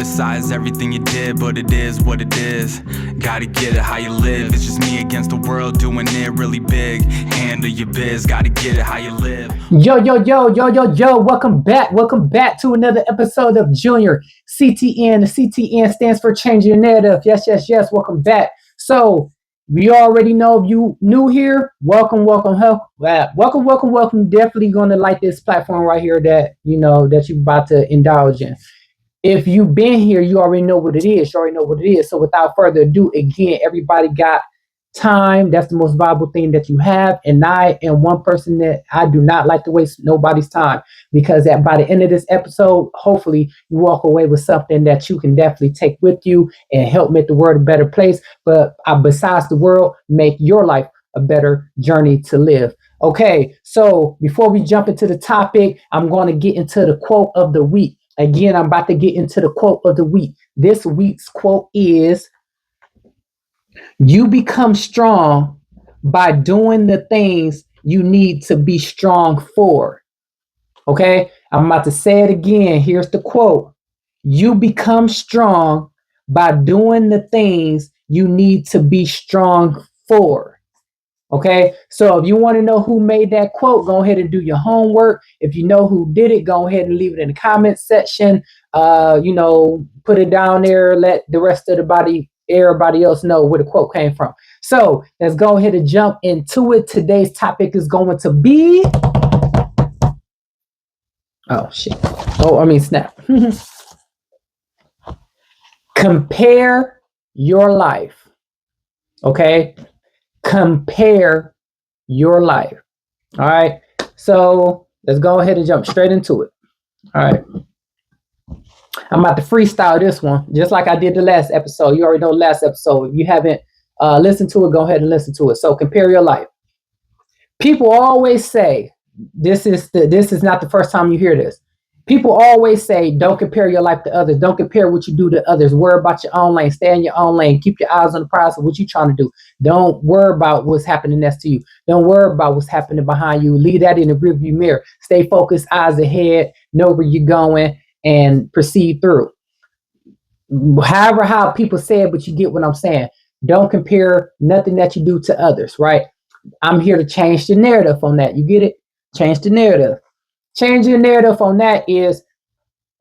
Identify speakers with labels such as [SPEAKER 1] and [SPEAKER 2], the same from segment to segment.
[SPEAKER 1] criticize everything you did, but it is what it is. Gotta get it how you live. It's just me against the world doing it really big. Handle your biz, gotta get it how you live.
[SPEAKER 2] Yo, welcome back to another episode of Junyer CTN. The CTN stands for Change Your Narrative. Yes, welcome back. So we already know if you new here, welcome. Definitely gonna like this platform right here that you're about to indulge in. If you've been here, you already know what it is. So without further ado, again, everybody got time. That's the most valuable thing that you have. And I am one person that I do not like to waste nobody's time, because by the end of this episode, hopefully you walk away with something that you can definitely take with you and help make the world a better place. But besides the world, make your life a better journey to live. Okay, so before we jump into the topic, I'm going to get into the quote of the week. Again, I'm about to get into the quote of the week. This week's quote is, "You become strong by doing the things you need to be strong for." Okay, I'm about to say it again. Here's the quote. You become strong by doing the things you need to be strong for. Okay, so if you want to know who made that quote, go ahead and do your homework. If you know who did it, go ahead and leave it in the comments section. Put it down there. Let the rest of everybody else know where the quote came from. So let's go ahead and jump into it. Today's topic is going to be, snap. Compare your life. Okay. Compare your life. All right. So let's go ahead and jump straight into it. All right. I'm about to freestyle this one, just like I did the last episode. You already know the last episode. If you haven't listened to it, go ahead and listen to it. So compare your life. People always say, this is not the first time you hear this. People always say, don't compare your life to others. Don't compare what you do to others. Worry about your own lane. Stay in your own lane. Keep your eyes on the prize of what you're trying to do. Don't worry about what's happening next to you. Don't worry about what's happening behind you. Leave that in the rearview mirror. Stay focused, eyes ahead, know where you're going, and proceed through. However, how people say it, but you get what I'm saying. Don't compare nothing that you do to others, right? I'm here to change the narrative on that. You get it? Change the narrative. Changing the narrative on that is,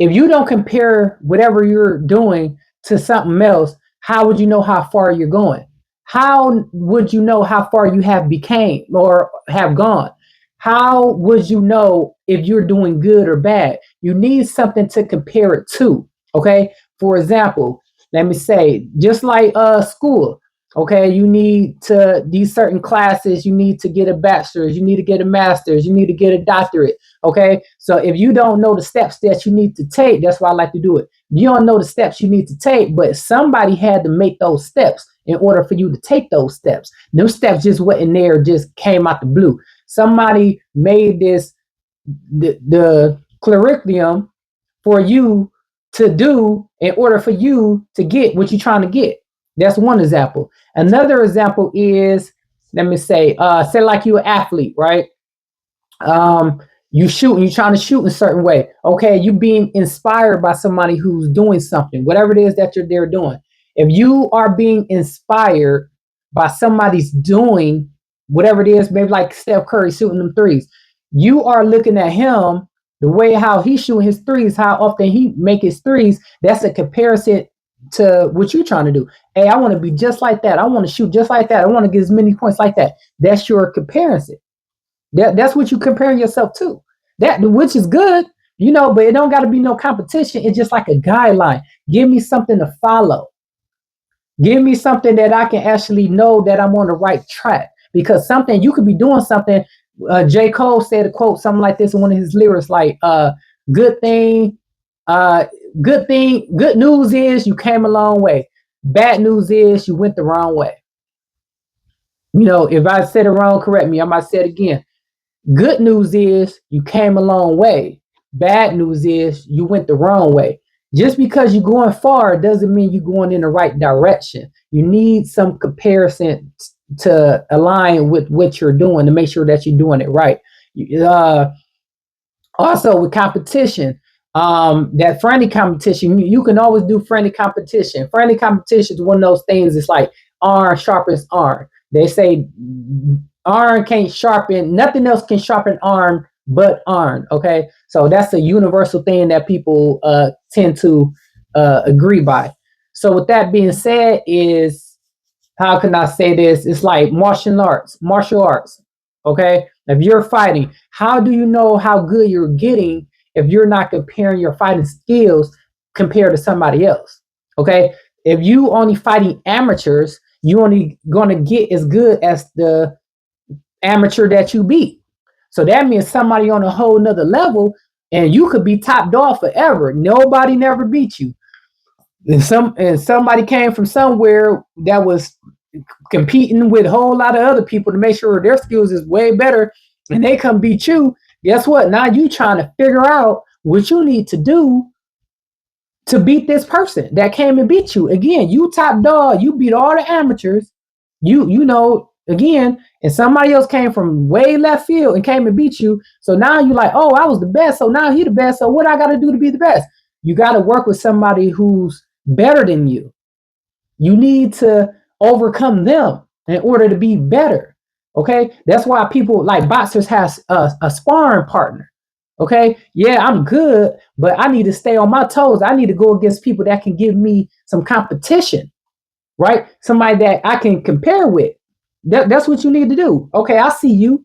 [SPEAKER 2] if you don't compare whatever you're doing to something else, how would you know how far you're going? How would you know how far you have became or have gone? How would you know if you're doing good or bad? You need something to compare it to. Okay. For example, let me say, just like school. Okay, you need to, these certain classes, you need to get a bachelor's, you need to get a master's, you need to get a doctorate. Okay, so if you don't know the steps that you need to take, that's why I like to do it. You don't know the steps you need to take, but somebody had to make those steps in order for you to take those steps. Those steps just wasn't there, just came out the blue. Somebody made the curriculum for you to do in order for you to get what you're trying to get. That's one example. Another example is, let me say like you're an athlete, right? You're trying to shoot in a certain way. Okay, you being inspired by somebody who's doing something, whatever it is that they're doing. If you are being inspired by somebody's doing whatever it is, maybe like Steph Curry shooting them threes, you are looking at him, the way how he's shooting his threes, how often he make his threes. That's a comparison to what you're trying to do. Hey, I want to be just like that. I want to shoot just like that. I want to get as many points like that. That's your comparison. That's what you're comparing yourself to. That, which is good, but it don't got to be no competition. It's just like a guideline. Give me something to follow. Give me something that I can actually know that I'm on the right track. Because something, you could be doing something. J. Cole said a quote, something like this in one of his lyrics, like, good news is you came a long way. Bad news is you went the wrong way. If I said it wrong, correct me. I might say it again. Good news is you came a long way. Bad news is you went the wrong way. Just because you're going far doesn't mean you're going in the right direction. You need some comparison to align with what you're doing to make sure that you're doing it right. Also with competition, That friendly competition, you can always do friendly competition. Friendly competition is one of those things. It's like iron sharpens iron. They say iron can't sharpen, nothing else can sharpen iron but iron. Okay, so that's a universal thing that people tend to agree by. So with that being said, is how can I say this? It's like martial arts. Okay, if you're fighting, how do you know how good you're getting if you're not comparing your fighting skills compared to somebody else? Okay, if you only fighting amateurs, you only gonna get as good as the amateur that you beat. So that means somebody on a whole nother level, and you could be top dog forever. Nobody never beat you. And somebody came from somewhere that was competing with a whole lot of other people to make sure their skills is way better, and they come beat you. Guess what? Now you trying to figure out what you need to do to beat this person that came and beat you. Again, you top dog, you beat all the amateurs. You know, again, and somebody else came from way left field and came and beat you. So now you're like, oh, I was the best. So now he the best. So what I got to do to be the best? You got to work with somebody who's better than you. You need to overcome them in order to be better. Okay, that's why people like boxers has a sparring partner. Okay, yeah, I'm good, but I need to stay on my toes. I need to go against people that can give me some competition, right? Somebody that I can compare with. That's what you need to do. Okay, I see you.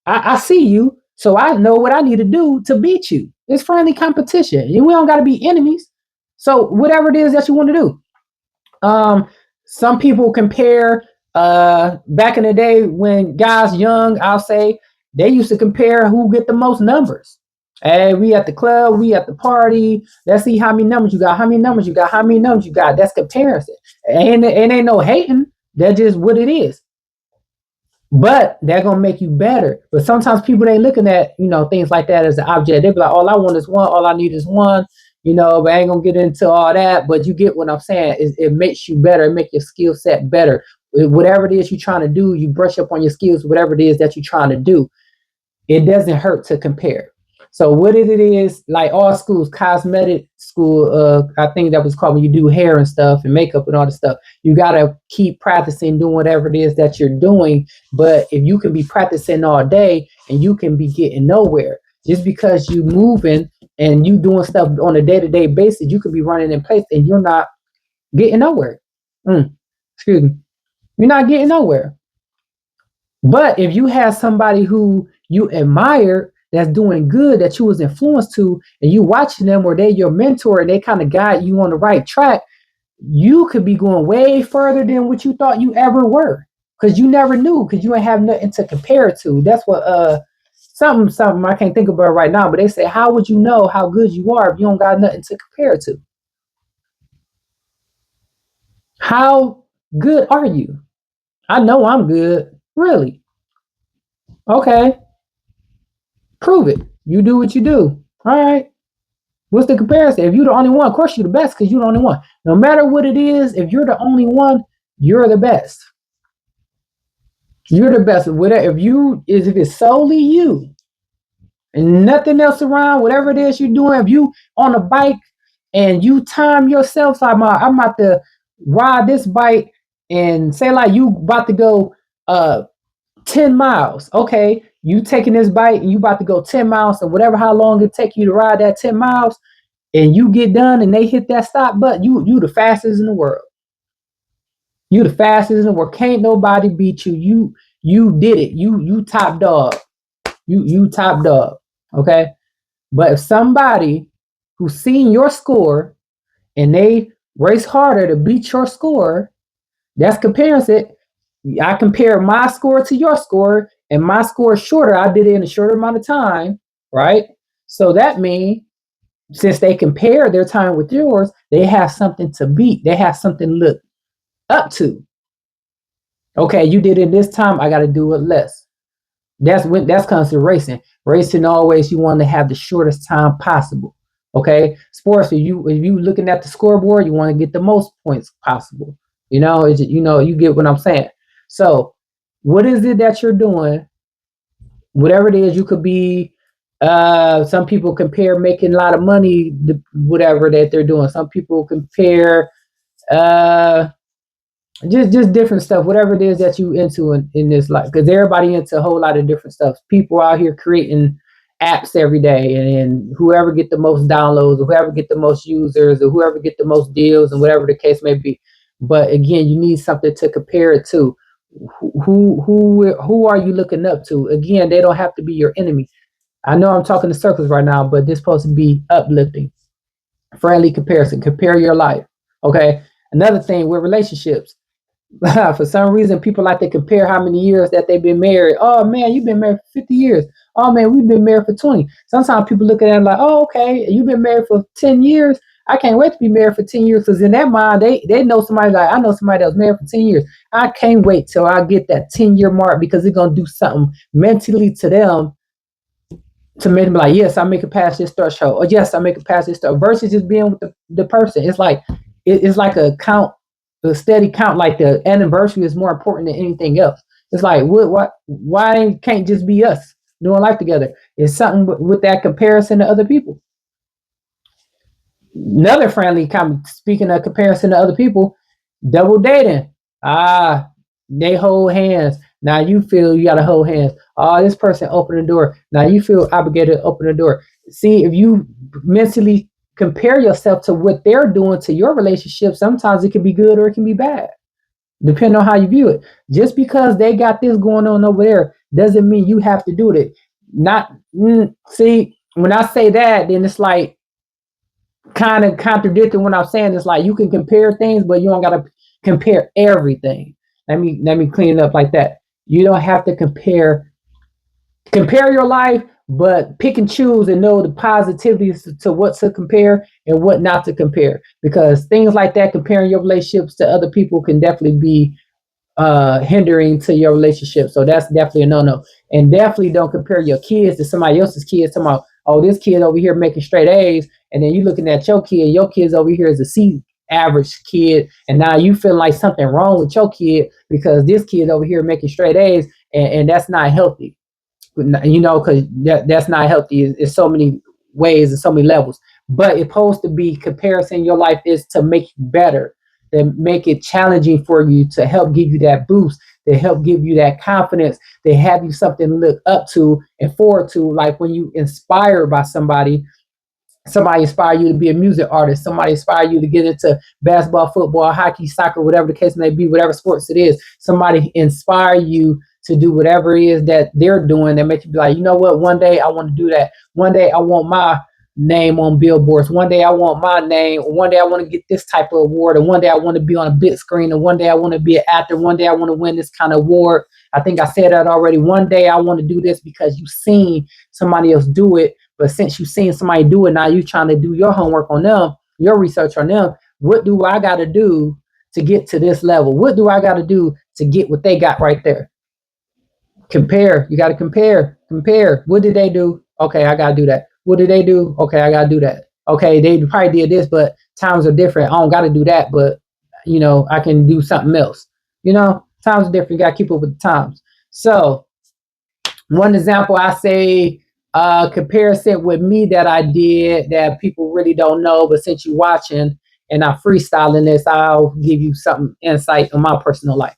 [SPEAKER 2] I see you. So I know what I need to do to beat you. It's friendly competition. And we don't got to be enemies. So whatever it is that you want to do. Some people compare back in the day when guys young, I'll say they used to compare who get the most numbers. Hey, we at the club, we at the party. Let's see how many numbers you got, how many numbers you got, how many numbers you got. That's comparison. And ain't no hating. That's just what it is. But they're gonna make you better. But sometimes people ain't looking at things like that as an object. They be like, all I want is one, all I need is one. But I ain't gonna get into all that. But you get what I'm saying. It makes you better. It makes your skill set better. Whatever it is you're trying to do, you brush up on your skills. Whatever it is that you're trying to do, it doesn't hurt to compare. So what it is, like all schools, cosmetic school, I think that was called when you do hair and stuff and makeup and all this stuff. You gotta keep practicing doing whatever it is that you're doing. But if you can be practicing all day and you can be getting nowhere, just because you moving and you doing stuff on a day-to-day basis, you could be running in place and you're not getting nowhere. Excuse me. You're not getting nowhere. But if you have somebody who you admire that's doing good, that you was influenced to, and you watching them, or they your mentor and they kind of guide you on the right track, you could be going way further than what you thought you ever were, because you never knew, because you ain't have nothing to compare it to. That's what something I can't think about right now, but they say, how would you know how good you are if you don't got nothing to compare it to? How good are you? I know I'm good. Really? Okay. Prove it. You do what you do. All right. What's the comparison? If you're the only one, of course you're the best because you're the only one. No matter what it is, if you're the only one, you're the best. You're the best. If it's solely you and nothing else around, whatever it is you're doing, if you on a bike and you time yourself, so I'm about to ride this bike and say like you about to go 10 miles. Okay, you taking this bike and you about to go 10 miles or whatever, how long it take you to ride that 10 miles, and you get done and they hit that stop button, you the fastest in the world. You the fastest in the world. Can't nobody beat you. You did it. You top dog. You top dog. Okay? But if somebody who's seen your score and they race harder to beat your score, that's comparison. I compare my score to your score, and my score is shorter. I did it in a shorter amount of time, right? So that means since they compare their time with yours, they have something to beat. They have something to look up to. Okay, you did it this time. I got to do it less. That's constant racing. Racing always you want to have the shortest time possible. Okay, sports. If you looking at the scoreboard, you want to get the most points possible. You get what I'm saying. So, what is it that you're doing? Whatever it is, you could be Some people compare making a lot of money, whatever that they're doing. Some people compare uh, just different stuff, whatever it is that you into in this life. Because everybody into a whole lot of different stuff. People out here creating apps every day, and whoever get the most downloads, or whoever get the most users, or whoever get the most deals, and whatever the case may be. But again, you need something to compare it to. Who are you looking up to? Again, they don't have to be your enemy. I know I'm talking in circles right now, but this is supposed to be uplifting, friendly comparison. Compare your life. Okay. Another thing with relationships. For some reason, people like to compare how many years that they've been married. Oh man, you've been married for 50 years. Oh man, we've been married for 20. Sometimes people look at it like, oh, okay, you've been married for 10 years. I can't wait to be married for 10 years, because in their mind, they know somebody, like, I know somebody that was married for 10 years. I can't wait till I get that 10-year mark, because it's going to do something mentally to them to make them like, yes, I make it past this threshold, or yes, I make it past this threshold, versus just being with the person. It's like it's like a count, a steady count. Like the anniversary is more important than anything else. It's like, what why can't just be us doing life together? It's something with that comparison to other people. Another friendly comment, speaking of comparison to other people, double dating. Ah, they hold hands. Now you feel you gotta hold hands. Oh, this person opened the door. Now you feel obligated to open the door. See, if you mentally compare yourself to what they're doing to your relationship, sometimes it can be good or it can be bad, depending on how you view it. Just because they got this going on over there doesn't mean you have to do it. Not see, when I say that, then it's like kind of contradicting what I'm saying. It's like you can compare things, but you don't gotta compare everything. Let me clean it up like that. You don't have to compare your life, but pick and choose and know the positivities to what to compare and what not to compare. Because things like that, comparing your relationships to other people, can definitely be hindering to your relationship. So that's definitely a no-no. And definitely don't compare your kids to somebody else's kids. Talking about, oh, this kid over here making straight A's, and then you looking at your kid's over here is a C average kid, and now you feel like something wrong with your kid because this kid over here making straight A's, and that's not healthy. Because that's not healthy. It's so many ways and so many levels. But it's supposed to be comparison. Your life is to make you better, to make it challenging for you, to help give you that boost, to help give you that confidence, to have you something to look up to and forward to. Like when you inspired by somebody inspire you to be a music artist, somebody inspire you to get into basketball, football, hockey, soccer, whatever the case may be, whatever sports it is, somebody inspire you to do whatever it is that they're doing that makes you be like, you know what, one day I want to do that. One day I want my name on billboards. One day I want my name. One day I want to get this type of award. And one day I want to be on a big screen. And one day I want to be an actor. One day I want to win this kind of award. I think I said that already. One day I want to do this because you've seen somebody else do it. But since you've seen somebody do it, now you're trying to do your homework on them, your research on them. What do I got to do to get to this level? What do I got to do to get what they got right there? Compare. You got to compare. Compare. What did they do? Okay, I got to do that. What did they do? Okay, I got to do that. Okay, they probably did this, but times are different. I don't got to do that, but I can do something else. Times are different. You got to keep up with the times. So one example I say, comparison with me that I did that people really don't know, but since you're watching and I'm freestyling this, I'll give you some insight on my personal life.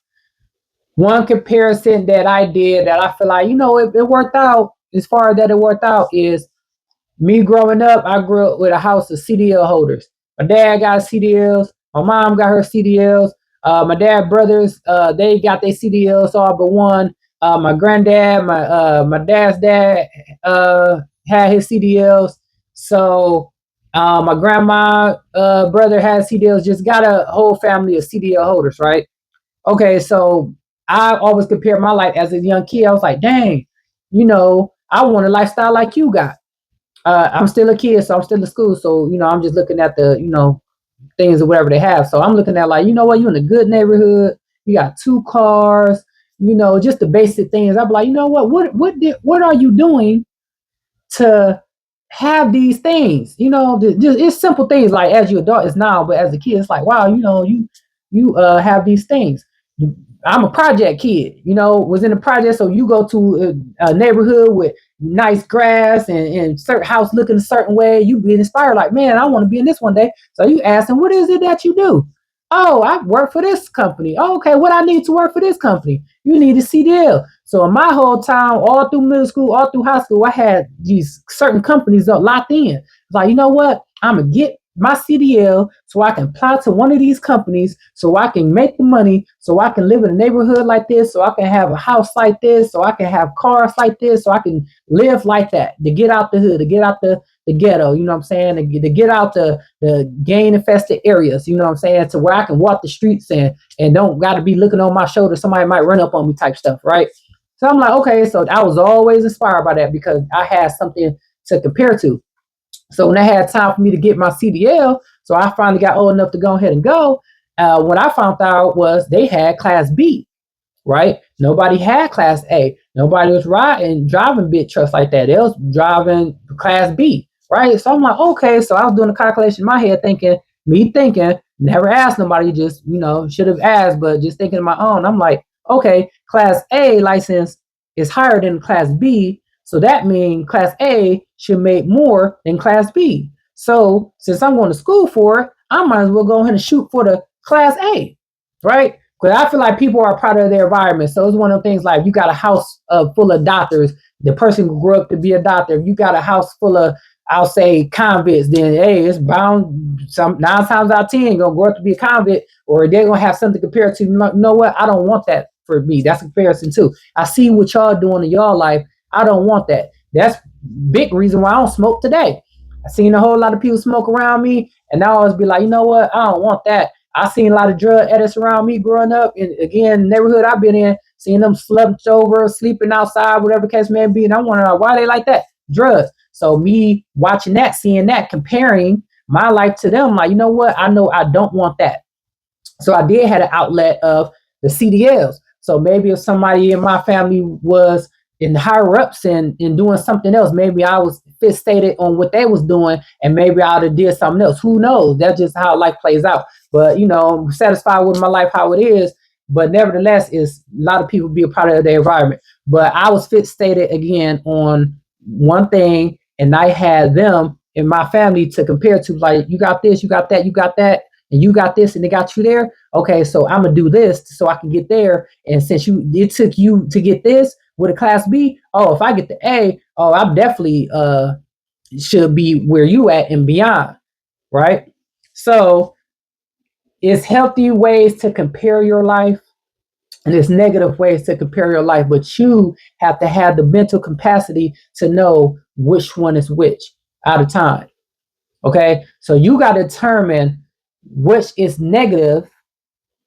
[SPEAKER 2] One comparison that I did that I feel like, it worked out, as far as that it worked out, is me growing up. I grew up with a house of CDL holders. My dad got CDLs. My mom got her CDLs. My dad brothers, they got their CDLs all but one. My granddad, my dad's dad, had his CDLs. So my grandma brother had CDLs. Just got a whole family of CDL holders, right? Okay, so I always compare my life as a young kid. I was like, dang, I want a lifestyle like you got. I'm still a kid, so I'm still in school. So, I'm just looking at the, things or whatever they have. So I'm looking at like, you know what, you're in a good neighborhood. You got 2 cars, just the basic things. I'm like, you know what are you doing to have these things? Just it's simple things like as you adult it's now, but as a kid, it's like, wow, you have these things. I'm a project kid, was in the project. So you go to a neighborhood with nice grass and certain house looking a certain way. You be inspired, like, man, I want to be in this one day. So you ask them, what is it that you do? Oh, I work for this company. Oh, okay, what I need to work for this company? You need a CDL. So in my whole time, all through middle school, all through high school, I had these certain companies locked in. It's like, you know what? I'm going to get my CDL so I can apply to one of these companies so I can make the money, so I can live in a neighborhood like this, so I can have a house like this, so I can have cars like this, so I can live like that, to get out the hood, to get out the ghetto, you know what I'm saying, to get out the gang infested areas, you know what I'm saying, to where I can walk the streets and don't got to be looking on my shoulder, somebody might run up on me type stuff, right? So I'm like, okay, so I was always inspired by that because I had something to compare to. So when I had time for me to get my CDL, so I finally got old enough to go ahead and go. What I found out was they had Class B, right? Nobody had Class A. Nobody was driving big trucks like that. They was driving Class B, right? So I'm like, okay. So I was doing a calculation in my head, thinking, never asked nobody, just should have asked, but just thinking on my own. I'm like, okay, Class A license is higher than Class B. So that means Class A should make more than Class B. So since I'm going to school for it, I might as well go ahead and shoot for the Class A, right? Because I feel like people are a part of their environment. So it's one of the things like you got a house full of doctors, the person grew up to be a doctor. If you got a house full of, I'll say, convicts, then hey, it's bound, 9 times out of 10 gonna grow up to be a convict, or they're gonna have something compared to. You know what? I don't want that for me. That's a comparison too. I see what y'all doing in y'all life. I don't want that. That's big reason why I don't smoke today. I seen a whole lot of people smoke around me, and I always be like, you know what? I don't want that. I seen a lot of drug addicts around me growing up, and again, neighborhood I've been in, seeing them slumped over, sleeping outside, whatever the case may be, and I'm wondering why they like that drugs. So me watching that, seeing that, comparing my life to them, like, you know what? I know I don't want that. So I did have an outlet of the CDLs. So maybe if somebody in my family was in the higher ups and doing something else, maybe I was fixated on what they was doing, and maybe I'd have did something else. Who knows? That's just how life plays out. But I'm satisfied with my life how it is. But nevertheless, is a lot of people be a part of their environment. But I was fixated again on one thing, and I had them in my family to compare to. Like, you got this, you got that, you got that, and you got this, and they got you there. Okay, so I'm gonna do this so I can get there. And since it took you to get this with a Class B, oh, if I get the A, oh, I definitely should be where you at and beyond, right? So it's healthy ways to compare your life, and it's negative ways to compare your life, but you have to have the mental capacity to know which one is which out of time. Okay, so you got to determine which is negative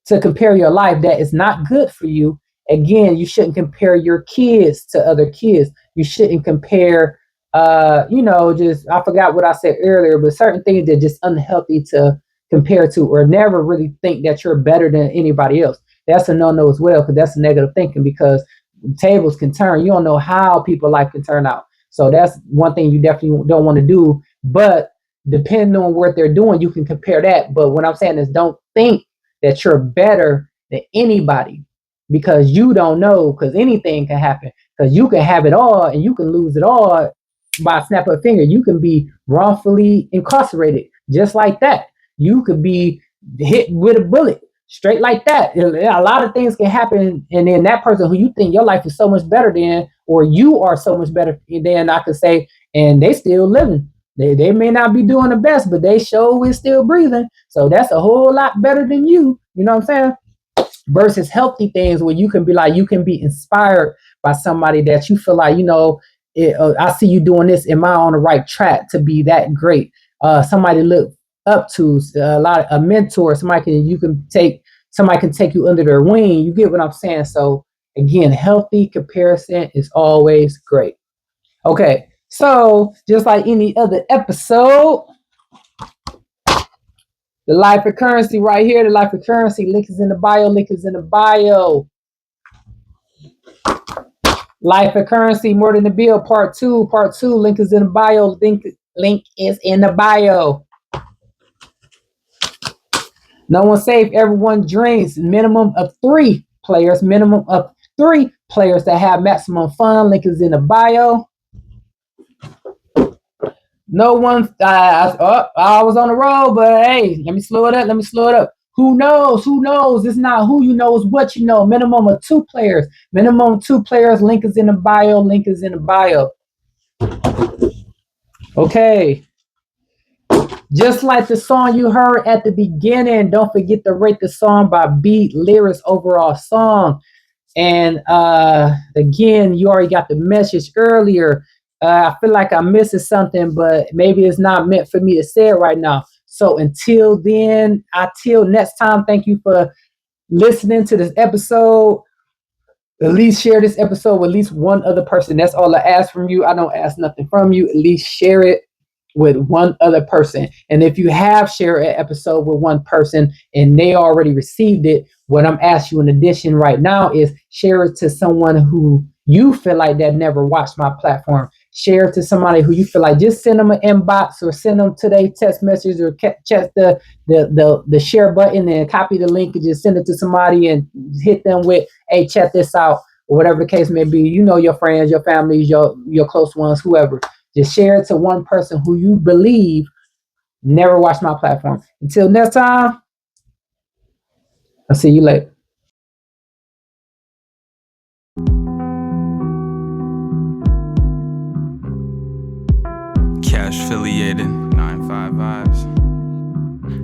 [SPEAKER 2] to compare your life that is not good for you. Again, you shouldn't compare your kids to other kids. You shouldn't compare, just, I forgot what I said earlier, but certain things that are just unhealthy to compare to, or never really think that you're better than anybody else. That's a no-no as well, because that's a negative thinking, because tables can turn. You don't know how people's life can turn out. So that's one thing you definitely don't want to do. But depending on what they're doing, you can compare that. But what I'm saying is, don't think that you're better than anybody, because you don't know, because anything can happen, because you can have it all and you can lose it all by a snap of a finger. You can be wrongfully incarcerated just like that. You could be hit with a bullet straight like that. A lot of things can happen, and then that person who you think your life is so much better than, or you are so much better than, I could say, and they still living. They may not be doing the best, but they sure is still breathing. So that's a whole lot better than you. You know what I'm saying? Versus healthy things where you can be like, you can be inspired by somebody that you feel like, I see you doing this. Am I on the right track to be that great? Somebody look up to, a mentor. Somebody can take you under their wing. You get what I'm saying? So again, healthy comparison is always great. Okay, so just like any other episode, the life of currency right here, the life of currency, link is in the bio, link is in the bio. Life of currency, more than the bill, part two, link is in the bio, link is in the bio. No one safe, everyone drinks, minimum of 3. players, minimum of 3 players that have maximum fun. Link is in the bio. No one, I was on the road, but hey, let me slow it up. Who knows? It's not who you know, it's what you know. Minimum of 2 players. Link is in the bio. Okay. Just like the song you heard at the beginning, don't forget to rate the song by beat, lyrics, overall song. And again, you already got the message earlier. I feel like I'm missing something, but maybe it's not meant for me to say it right now. So until next time, thank you for listening to this episode. At least share this episode with at least one other person. That's all I ask from you. I don't ask nothing from you. At least share it with one other person. And if you have shared an episode with one person and they already received it, what I'm asking you in addition right now is share it to someone who you feel like that never watched my platform. Share it to somebody who you feel like, just send them an inbox or send them today text message or check the share button and copy the link and just send it to somebody and hit them with, hey, check this out, or whatever the case may be. You know, your friends, your families, your close ones, whoever. Just share it to one person who you believe never watched my platform. Until next time, I'll see you later.
[SPEAKER 1] Cash affiliated, 9-5 Vybz.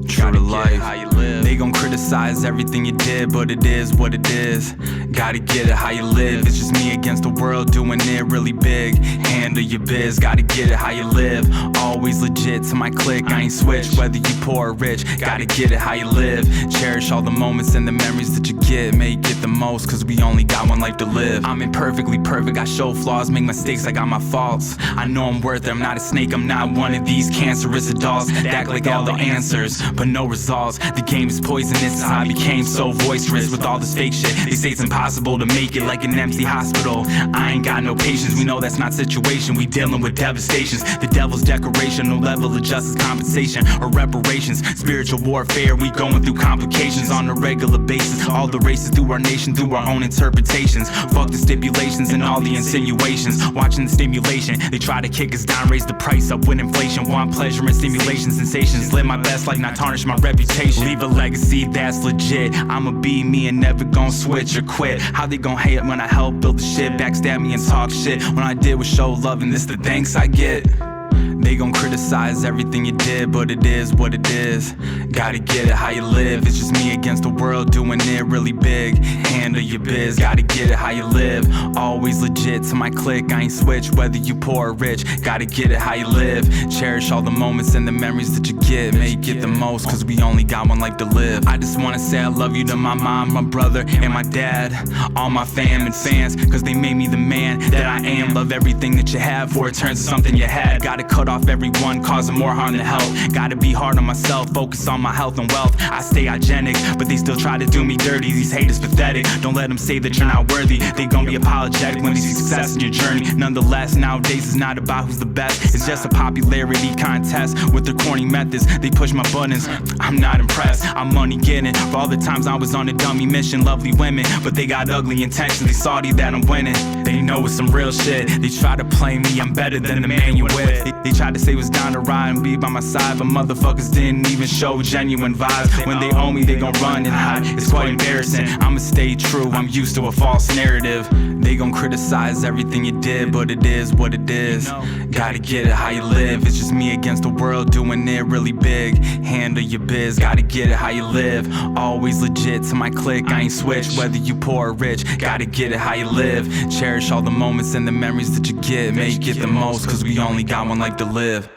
[SPEAKER 1] True to life, how you live. They gon' criticize everything you did, but it is what it is. Gotta get it how you live. It's just me against the world, doing it really big. Handle your biz, gotta get it how you live. Always legit to my clique, I ain't switch. Whether you poor or rich, gotta get it how you live. Cherish all the moments and the memories that you get. Make it the most, cause we only got one life to live. I'm imperfectly perfect, I show flaws, make mistakes, I got my faults. I know I'm worth it, I'm not a snake, I'm not one of these cancerous adults that act like all the answers, but no results. The game is poisonous, this is how I became so boisterous with all this fake shit. They say it's impossible to make it like an empty hospital. I ain't got no patience, we know that's not situation. We dealing with devastations, the devil's decoration. No level of justice, compensation, or reparations. Spiritual warfare, we going through complications on a regular basis. All the races through our nation, through our own interpretations. Fuck the stipulations and all the insinuations. Watching the stimulation, they try to kick us down, raise the price up with inflation. Want pleasure and stimulation, sensations. Live my best life, not tarnish my reputation. Leave a legacy that's legit. I'ma be me and never gon' switch or quit. How they gon' hate when I help build the shit? Backstab me and talk shit. When I did was show love, and this the thanks I get. They gon' criticize everything you did, but it is what it is. Gotta get it how you live. It's just me against the world, doing it really big. Handle your biz, gotta get it how you live. Always legit to my clique, I ain't switch. Whether you poor or rich, gotta get it how you live. Cherish all the moments and the memories that you get. Make it the most, cause we only got one life to live. I just wanna say I love you to my mom, my brother, and my dad. All my fam and fans, cause they made me the man that I am. Love everything that you have, for it turns to something you had. Gotta cut off everyone, causing more harm than help. Gotta be hard on myself, focus on my health and wealth. I stay hygienic, but they still try to do me dirty. These haters pathetic, don't let them say that you're not worthy. They gon' be apologetic when they see success in your journey. Nonetheless, nowadays it's not about who's the best. It's just a popularity contest with their corny methods. They push my buttons, I'm not impressed. I'm money getting, for all the times I was on a dummy mission. Lovely women, but they got ugly intentions. They salty that I'm winning, they know it's some real shit. They try to play me, I'm better than the man you with. They tried to say was down to ride and be by my side, but motherfuckers didn't even show genuine vibes. When they owe me, they gon' run and hide. It's quite embarrassing, I'ma stay true, I'm used to a false narrative. They gon' criticize everything you did, but it is what it is. Gotta get it how you live. It's just me against the world, doing it really big. Handle your biz, gotta get it how you live. Always legit to my clique, I ain't switch. Whether you poor or rich, gotta get it how you live. Cherish all the moments and the memories that you get. Make it the most, cause we only got one life to live.